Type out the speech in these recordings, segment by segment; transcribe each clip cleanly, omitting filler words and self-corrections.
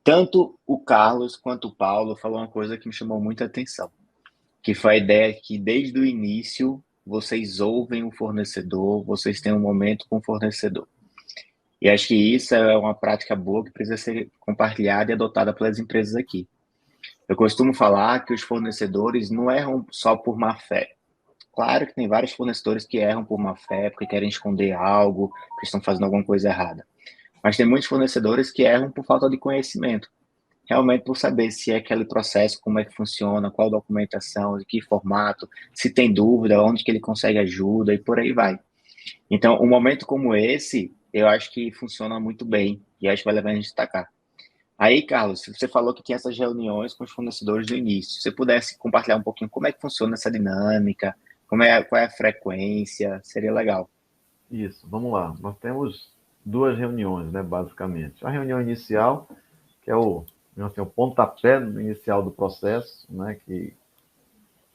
tanto o Carlos quanto o Paulo falou uma coisa que me chamou muita atenção, que foi a ideia que desde o início vocês ouvem o fornecedor, vocês têm um momento com o fornecedor. E acho que isso é uma prática boa que precisa ser compartilhada e adotada pelas empresas aqui. Eu costumo falar que os fornecedores não erram só por má fé. Claro que tem vários fornecedores que erram por má fé, porque querem esconder algo, que estão fazendo alguma coisa errada. Mas tem muitos fornecedores que erram por falta de conhecimento, realmente por saber se é aquele processo, como é que funciona, qual documentação, de que formato, se tem dúvida, onde que ele consegue ajuda e por aí vai. Então, um momento como esse, eu acho que funciona muito bem e acho que vale a pena a gente destacar. Aí, Carlos, você falou que tinha essas reuniões com os fornecedores no início. Se você pudesse compartilhar um pouquinho como é que funciona essa dinâmica, qual é a frequência, seria legal. Isso, vamos lá. Nós temos duas reuniões, né, basicamente. A reunião inicial, que é o pontapé inicial do processo, né, que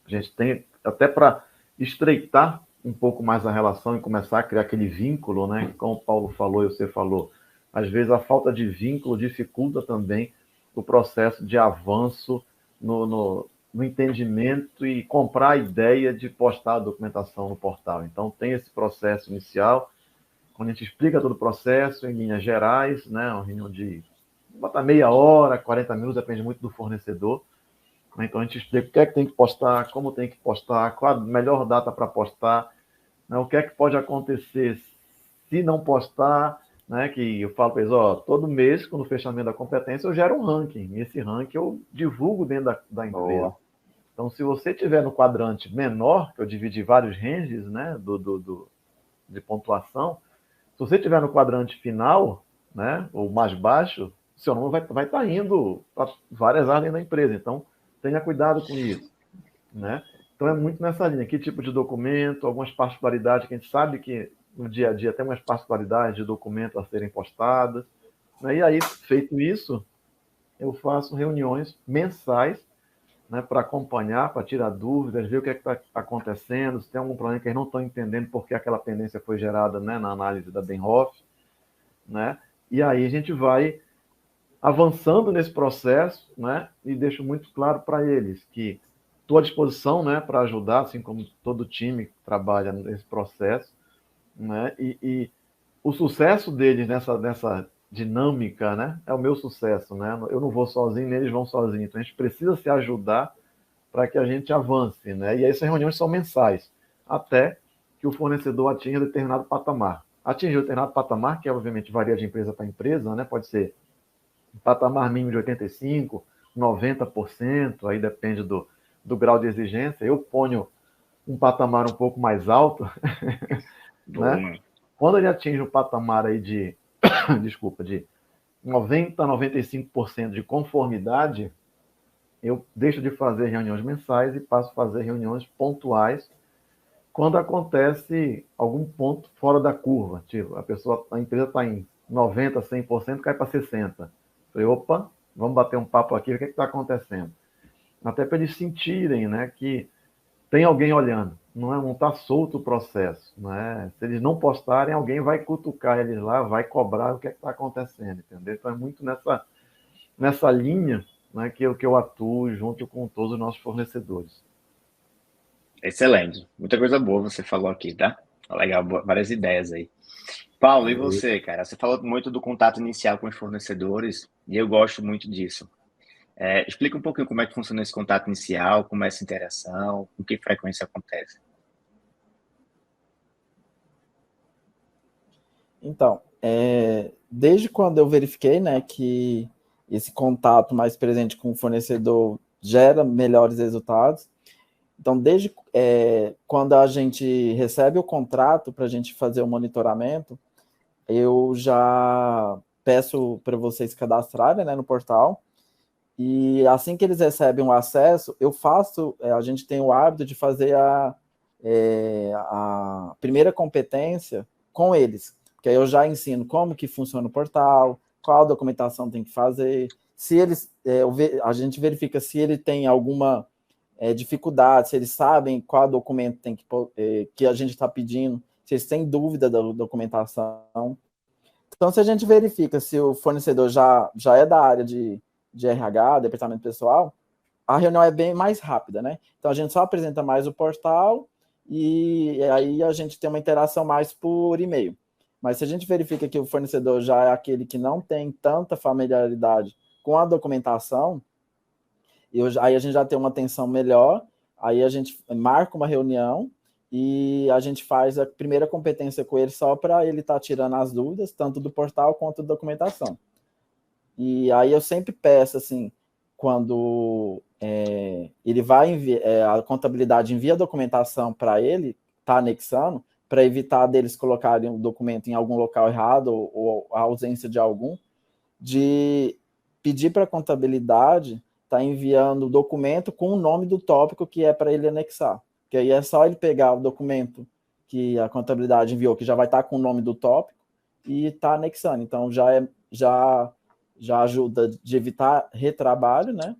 a gente tem até para estreitar um pouco mais a relação e começar a criar aquele vínculo, né, que como o Paulo falou e você falou, às vezes a falta de vínculo dificulta também o processo de avanço no entendimento e comprar a ideia de postar a documentação no portal. Então, tem esse processo inicial, quando a gente explica todo o processo em linhas gerais, né, uma reunião de bota meia hora, 40 minutos, depende muito do fornecedor. Então, a gente explica o que é que tem que postar, como tem que postar, qual a melhor data para postar, né, o que é que pode acontecer se não postar, né, que eu falo para eles, ó, todo mês, no fechamento da competência, eu gero um ranking, e esse ranking eu divulgo dentro da empresa. Boa. Então, se você tiver no quadrante menor, que eu dividi vários ranges, né, de pontuação, se você tiver no quadrante final, né, ou mais baixo, seu nome vai estar indo para várias áreas da empresa. Então, tenha cuidado com isso, né? Então, é muito nessa linha. Que tipo de documento, algumas particularidades que a gente sabe que no dia a dia tem umas particularidades de documento a serem postadas, né? E aí, feito isso, eu faço reuniões mensais, né, para acompanhar, para tirar dúvidas, ver o que é está acontecendo, se tem algum problema que eles não estão entendendo porque aquela pendência foi gerada, né, na análise da Benhoff, né? E aí a gente vai avançando nesse processo, né? E deixo muito claro para eles que estou à disposição, né, para ajudar, assim como todo time que trabalha nesse processo, né? E o sucesso deles nessa dinâmica, né, é o meu sucesso, né? Eu não vou sozinho, nem eles vão sozinhos. Então a gente precisa se ajudar para que a gente avance, né? E aí essas reuniões são mensais, até que o fornecedor atinja determinado patamar. Atingir determinado patamar, que obviamente varia de empresa para empresa, né? Pode ser um patamar mínimo de 85%, 90%, aí depende do grau de exigência. Eu ponho um patamar um pouco mais alto, né? Boa. Quando ele atinge um patamar aí de, desculpa, de 90% a 95% de conformidade, eu deixo de fazer reuniões mensais e passo a fazer reuniões pontuais quando acontece algum ponto fora da curva. Tipo, a empresa está em 90%, 100%, cai para 60%. Falei, opa, vamos bater um papo aqui, o que está acontecendo? Até para eles sentirem, né, que tem alguém olhando, não está solto o processo. Né? Se eles não postarem, alguém vai cutucar eles lá, vai cobrar o que está acontecendo, entendeu? Então é muito nessa linha, né, que eu atuo junto com todos os nossos fornecedores. Excelente. Muita coisa boa você falou aqui, tá? Legal, várias ideias aí. Paulo, e você, cara? Você falou muito do contato inicial com os fornecedores e eu gosto muito disso. Explica um pouquinho como é que funciona esse contato inicial, como é essa interação, com que frequência acontece. Então, desde quando eu verifiquei, né, que esse contato mais presente com o fornecedor gera melhores resultados, então desde quando a gente recebe o contrato para a gente fazer o monitoramento, eu já peço para vocês cadastrarem, né, no portal, e assim que eles recebem o acesso, a gente tem o hábito de fazer a primeira competência com eles, porque aí eu já ensino como que funciona o portal, qual documentação tem que fazer, se eles, a gente verifica se ele tem alguma dificuldade, se eles sabem qual documento que a gente está pedindo, se eles têm dúvida da documentação. Então, se a gente verifica se o fornecedor já é da área de RH, departamento pessoal, a reunião é bem mais rápida, né? Então, a gente só apresenta mais o portal e aí a gente tem uma interação mais por e-mail. Mas se a gente verifica que o fornecedor já é aquele que não tem tanta familiaridade com a documentação, aí a gente já tem uma atenção melhor, aí a gente marca uma reunião e a gente faz a primeira competência com ele só para ele estar tirando as dúvidas, tanto do portal quanto da documentação. E aí eu sempre peço, assim, quando ele vai enviar, a contabilidade envia a documentação para ele, tá anexando, para evitar deles colocarem o documento em algum local errado ou a ausência de algum, de pedir para a contabilidade tá enviando o documento com o nome do tópico que é para ele anexar. Que aí é só ele pegar o documento que a contabilidade enviou, que já vai estar com o nome do tópico, e tá anexando. Então, já ajuda de evitar retrabalho, né?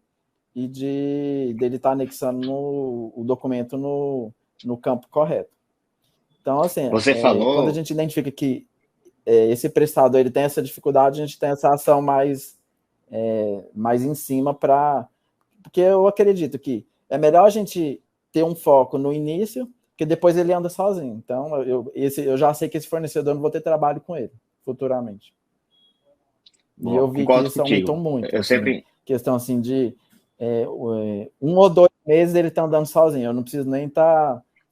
E dele estar anexando o documento no campo correto. Então, assim, Você quando a falou, gente identifica que esse prestador ele tem essa dificuldade, a gente tem essa ação mais em cima porque eu acredito que é melhor a gente ter um foco no início, que depois ele anda sozinho. Então, eu já sei que esse fornecedor eu não vou ter trabalho com ele futuramente. E eu vi que concordo isso aumentou contigo. muito, Eu assim, sempre questão assim de 1 ou 2 meses ele tá andando sozinho, eu não preciso nem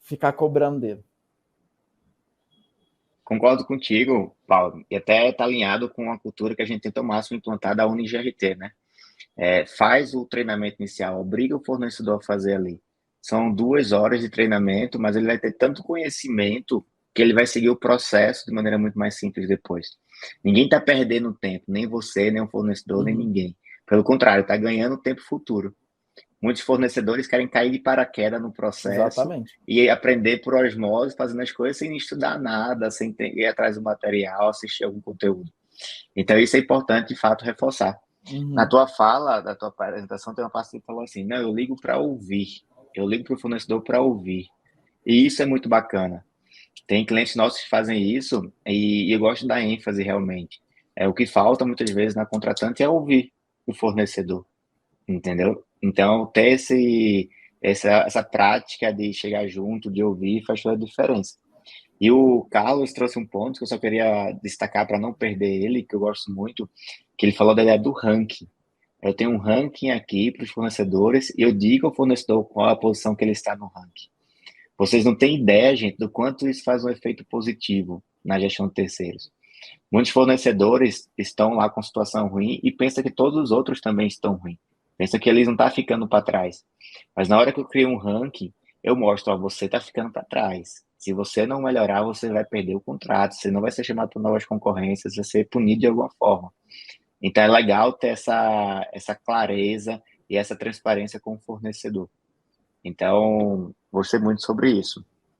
ficar cobrando dele. concordo contigo, Paulo, e até está alinhado com a cultura que a gente tenta ao máximo implantar da UniGRT, né? Faz o treinamento inicial, obriga o fornecedor a fazer ali. São 2 horas de treinamento, mas ele vai ter tanto conhecimento que ele vai seguir o processo de maneira muito mais simples depois. Ninguém está perdendo tempo, nem você, nem o fornecedor, nem ninguém. Pelo contrário, está ganhando tempo futuro. Muitos fornecedores querem cair de paraquedas no processo Exatamente. e aprender por osmose, fazendo as coisas sem estudar nada, sem ir atrás do material, assistir algum conteúdo. Então, isso é importante, de fato, reforçar. Na tua fala, da tua apresentação, tem uma parte que falou assim: não, eu ligo para ouvir, eu ligo para o fornecedor para ouvir. E isso é muito bacana. Tem clientes nossos que fazem isso e eu gosto da ênfase realmente. O que falta muitas vezes na contratante é ouvir o fornecedor, entendeu? Então, ter essa prática de chegar junto, de ouvir, faz toda a diferença. E o Carlos trouxe um ponto que eu só queria destacar para não perder ele, que eu gosto muito, que ele falou da ideia do ranking. Eu tenho um ranking aqui para os fornecedores e eu digo ao fornecedor qual a posição que ele está no ranking. Vocês não têm ideia, gente, do quanto isso faz um efeito positivo na gestão de terceiros. Muitos fornecedores estão lá com situação ruim e pensam que todos os outros também estão ruins. Pensa que eles não estão ficando para trás. Mas na hora que eu crio um ranking, eu mostro, ó, você está ficando para trás. Se você não melhorar, você vai perder o contrato, você não vai ser chamado para novas concorrências, vai ser punido de alguma forma. Então é legal ter essa clareza e essa transparência com o fornecedor. Então, gostei muito sobre isso.